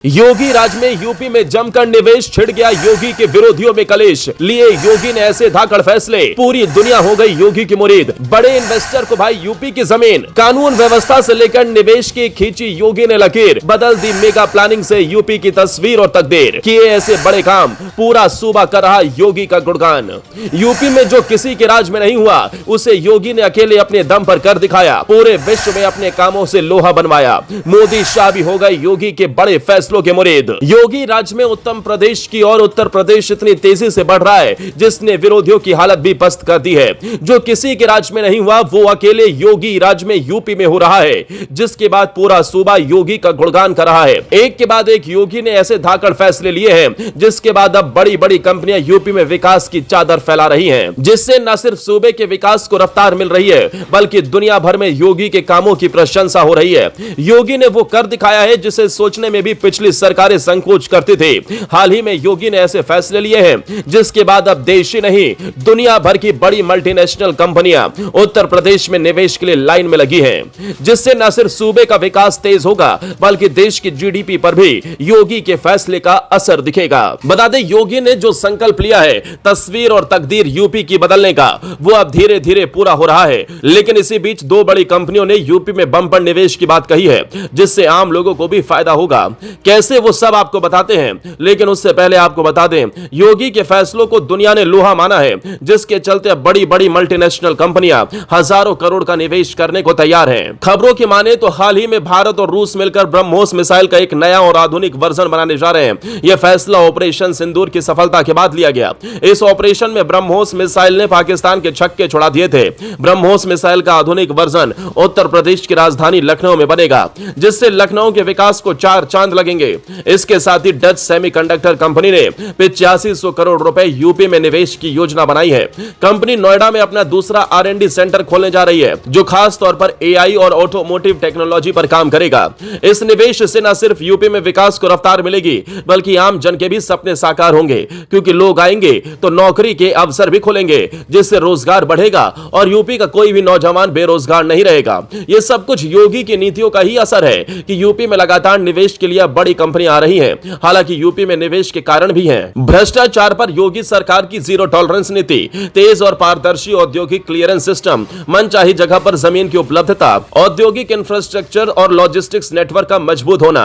योगी राज में यूपी में जमकर निवेश, छिड़ गया योगी के विरोधियों में कलेश। लिए योगी ने ऐसे धाकड़ फैसले, पूरी दुनिया हो गई योगी की मुरीद। बड़े इन्वेस्टर को भाई यूपी की जमीन, कानून व्यवस्था से लेकर निवेश की खींची योगी ने लकीर। बदल दी मेगा प्लानिंग से यूपी की तस्वीर और तकदीर। किए ऐसे बड़े काम, पूरा सूबा कर रहा योगी का गुणगान। यूपी में जो किसी के राज में नहीं हुआ, उसे योगी ने अकेले अपने दम पर कर दिखाया। पूरे विश्व में अपने कामों से लोहा बनवाया। मोदी शाह भी हो गए योगी के बड़े फैसलों के मुरीद। योगी राज में उत्तर प्रदेश की और उत्तर प्रदेश इतनी तेजी से बढ़ रहा है जिसने विरोधियों की हालत भी पस्त कर दी है। जो किसी के राज में नहीं हुआ वो अकेले योगी राज में यूपी में हो रहा है, जिसके बाद पूरा सूबा योगी का गुणगान कर रहा है। एक के बाद एक योगी ने ऐसे धाकड़ फैसले लिए हैं जिसके बाद अब बड़ी बड़ी कंपनियां यूपी में विकास की चादर फैला रही हैं, जिससे न सिर्फ सूबे के विकास को रफ्तार मिल रही है बल्कि दुनिया भर में योगी के कामों की प्रशंसा हो रही है। योगी ने वो कर दिखाया है जिसे सोचने में भी पिछली सरकारें संकोच करती थी। हाल ही में योगी ने ऐसे फैसले लिए हैं जिसके बाद अब देश ही नहीं दुनिया भर की बड़ी मल्टीनेशनल कंपनियां उत्तर प्रदेश में निवेश के लिए लाइन में लगी हैं, जिससे न सिर्फ सूबे का विकास तेज होगा बल्कि देश की जीडीपी पर भी योगी के फैसले का असर दिखेगा। बता दें, योगी ने जो संकल्प लिया है तस्वीर और तकदीर यूपी की बदलने का, वो अब धीरे धीरे पूरा हो रहा है। लेकिन इसी बीच दो बड़ी कंपनियों ने यूपी में बम्पर निवेश की बात कही है जिससे आम लोगों को भी फायदा होगा। कैसे, वो सब आपको बताते हैं, लेकिन उससे पहले आपको बता दें योगी के फैसलों को दुनिया ने लोहा माना है, जिसके चलते बड़ी बड़ी मल्टीनेशनल कंपनियां हजारों करोड़ का निवेश करने को तैयार हैं। खबरों की माने तो हाल ही में भारत और रूस मिलकर ब्रह्मोस मिसाइल का एक नया और आधुनिक वर्जन बनाने जा रहे हैं। यह फैसला ऑपरेशन सिंदूर की सफलता के बाद लिया गया। इस ऑपरेशन में ब्रह्मोस मिसाइल ने पाकिस्तान के छक्के छुड़ा दिए थे। ब्रह्मोस मिसाइल का आधुनिक वर्जन उत्तर प्रदेश की राजधानी लखनऊ में बनेगा, जिससे लखनऊ के विकास को चार चांद लगेंगे। इसके साथ ही डच सेमीकंडक्टर कंपनी ने 8500 करोड़ रुपए यूपी में निवेश की योजना बनाई है। कंपनी नोएडा में अपना दूसरा R&D सेंटर खोलने जा रही है, जो खास तौर पर AI और ऑटोमोटिव टेक्नोलॉजी पर काम करेगा। इस निवेश से न सिर्फ यूपी में विकास को रफ्तार मिलेगी बल्कि आम जन के भी सपने साकार होंगे, क्योंकि लोग आएंगे तो नौकरी के अवसर भी खुलेंगे, जिससे रोजगार बढ़ेगा और यूपी का कोई भी नौजवान बेरोजगार नहीं रहेगा। यह सब कुछ योगी की नीतियों का ही असर है कि यूपी में लगातार निवेश के लिए बड़ी कंपनियां आ रही हैं। हालांकि यूपी में निवेश के कारण भी हैं। भ्रष्टाचार पर योगी सरकार की जीरो टॉलरेंस नीति, तेज और पारदर्शी औद्योगिक क्लियरेंस सिस्टम, मनचाही जगह पर जमीन की उपलब्धता, औद्योगिक इंफ्रास्ट्रक्चर और लॉजिस्टिक्स नेटवर्क का मजबूत होना,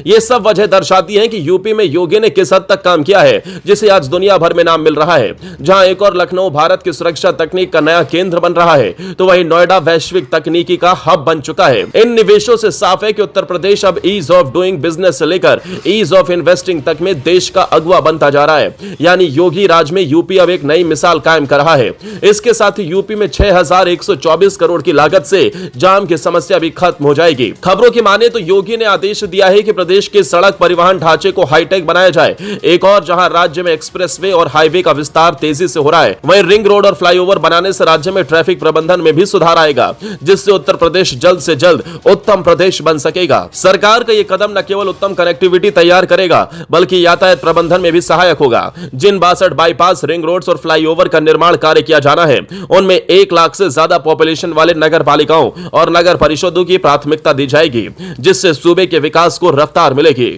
ये सब वजह दर्शाती है कि यूपी में योगी ने किस हद तक काम किया है, जिसे आज दुनिया भर में नाम मिल रहा है। जहां एक और लखनऊ भारत की सुरक्षा तकनीक का नया केंद्र बन रहा है, तो वहीं नोएडा वैश्विक तकनीकी का हब बन चुका है। इन निवेशों से साफ है कि उत्तर प्रदेश अब ईज ऑफ डूइंग बिजनेस से लेकर ईज ऑफ इन्वेस्टिंग तक में देश का अगुवा बनता जा रहा है। यानी योगी राज में यूपी अब एक नई मिसाल कायम कर रहा है। इसके साथ ही यूपी में 6124 करोड़ की लागत से जाम की समस्या भी खत्म हो जाएगी। खबरों की माने तो योगी ने आदेश दिया है कि प्रदेश के सड़क परिवहन ढांचे को हाईटेक बनाया जाए। एक और जहां राज्य में एक्सप्रेसवे और हाईवे का विस्तार तेजी से हो रहा है, वहीं रिंग रोड और फ्लाईओवर बनाने से राज्य में ट्रैफिक प्रबंधन में भी सुधार आएगा, जिससे उत्तर प्रदेश जल्द से जल्द उत्तम प्रदेश बन सकेगा। सरकार का यह कदम न केवल उत्तम कनेक्टिविटी तैयार करेगा बल्कि यातायात प्रबंधन में भी सहायक होगा। जिन 62 बाईपास, रिंग रोड्स और फ्लाईओवर का निर्माण कार्य किया जाना है, उनमें 1 लाख से ज्यादा पॉपुलेशन वाले नगर पालिकाओं और नगर परिषदों की प्राथमिकता दी जाएगी, जिससे सूबे के विकास को रफ्तार मिलेगी।